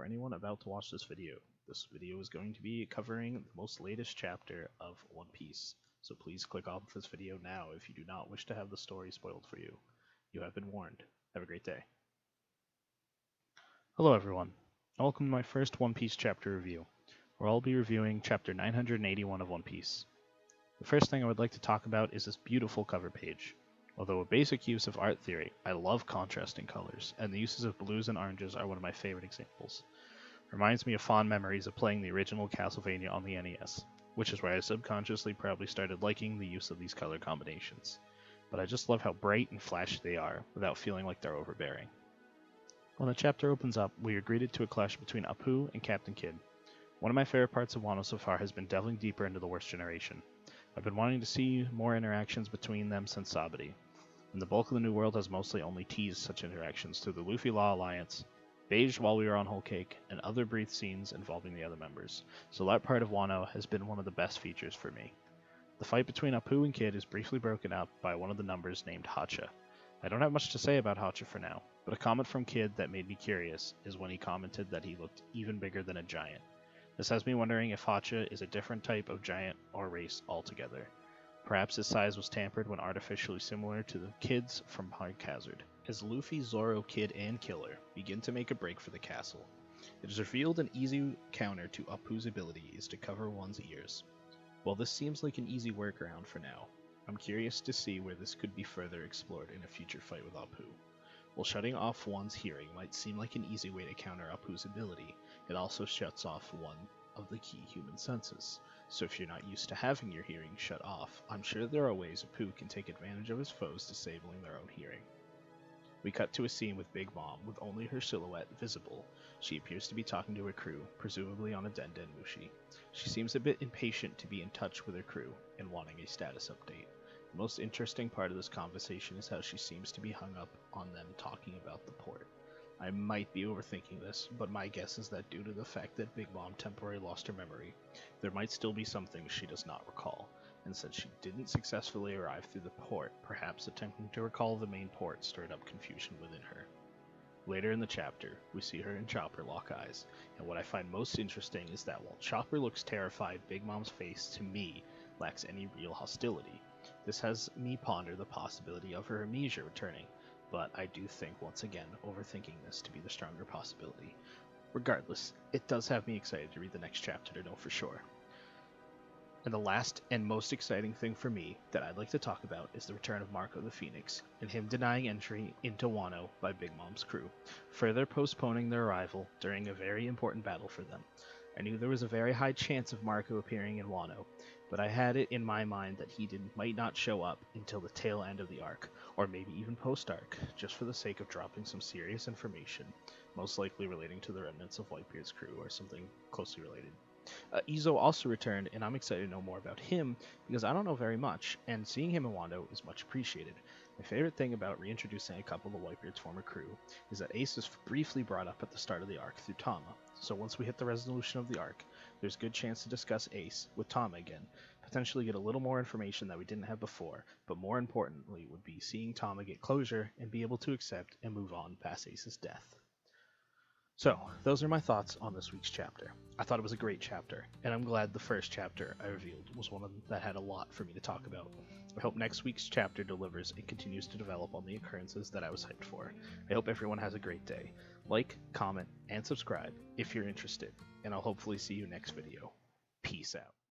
for anyone about to watch this video is going to be covering the most latest chapter of One Piece. So please click off this video now if you do not wish to have the story spoiled for you. You have been warned. Have a great day. Hello everyone, and welcome to my first One Piece chapter review, where I'll be reviewing chapter 981 of One Piece. The first thing I would like to talk about is this beautiful cover page. Although a basic use of art theory, I love contrasting colors, and the uses of blues and oranges are one of my favorite examples. Reminds me of fond memories of playing the original Castlevania on the NES, which is why I subconsciously probably started liking the use of these color combinations. But I just love how bright and flashy they are, without feeling like they're overbearing. When the chapter opens up, we are greeted to a clash between Apu and Captain Kidd. One of my favorite parts of Wano so far has been delving deeper into the worst generation. I've been wanting to see more interactions between them since Sabaody, and the bulk of the New World has mostly only teased such interactions through the Luffy Law Alliance, Beige while we were on Whole Cake, and other brief scenes involving the other members, so that part of Wano has been one of the best features for me. The fight between Apu and Kidd is briefly broken up by one of the numbers named Hacha. I don't have much to say about Hacha for now, but a comment from Kidd that made me curious is when he commented that he looked even bigger than a giant. This has me wondering if Hacha is a different type of giant or race altogether. Perhaps his size was tampered when artificially similar to the Kids from Pike Hazard. As Luffy, Zoro, Kid, and Killer begin to make a break for the castle, it is revealed an easy counter to Apu's ability is to cover one's ears. While this seems like an easy workaround for now, I'm curious to see where this could be further explored in a future fight with Apu. While shutting off one's hearing might seem like an easy way to counter Apu's ability, it also shuts off one of the key human senses. So if you're not used to having your hearing shut off, I'm sure there are ways Apu can take advantage of his foes disabling their own hearing. We cut to a scene with Big Mom with only her silhouette visible. She appears to be talking to her crew, presumably on a Den Den Mushi. She seems a bit impatient to be in touch with her crew and wanting a status update. The most interesting part of this conversation is how she seems to be hung up on them talking about the port. I might be overthinking this, but my guess is that due to the fact that Big Mom temporarily lost her memory, there might still be some things she does not recall, and since she didn't successfully arrive through the port, perhaps attempting to recall the main port stirred up confusion within her. Later in the chapter, we see her and Chopper lock eyes, and what I find most interesting is that while Chopper looks terrified, Big Mom's face, to me, lacks any real hostility. This has me ponder the possibility of her amnesia returning, but I do think, once again, overthinking this to be the stronger possibility. Regardless, it does have me excited to read the next chapter to know for sure. And the last and most exciting thing for me that I'd like to talk about is the return of Marco the Phoenix, and him denying entry into Wano by Big Mom's crew, further postponing their arrival during a very important battle for them. I knew there was a very high chance of Marco appearing in Wano, but I had it in my mind that he might not show up until the tail end of the arc, or maybe even post-arc, just for the sake of dropping some serious information, most likely relating to the remnants of Whitebeard's crew or something closely related. Izo also returned, and I'm excited to know more about him because I don't know very much, and seeing him in Wano is much appreciated. My favorite thing about reintroducing a couple of Whitebeard's former crew is that Ace is briefly brought up at the start of the arc through Tama, so once we hit the resolution of the arc, there's a good chance to discuss Ace with Tama again, potentially get a little more information that we didn't have before, but more importantly would be seeing Tama get closure and be able to accept and move on past Ace's death. So, those are my thoughts on this week's chapter. I thought it was a great chapter, and I'm glad the first chapter I revealed was one that had a lot for me to talk about. I hope next week's chapter delivers and continues to develop on the occurrences that I was hyped for. I hope everyone has a great day. Like, comment, and subscribe if you're interested, and I'll hopefully see you next video. Peace out.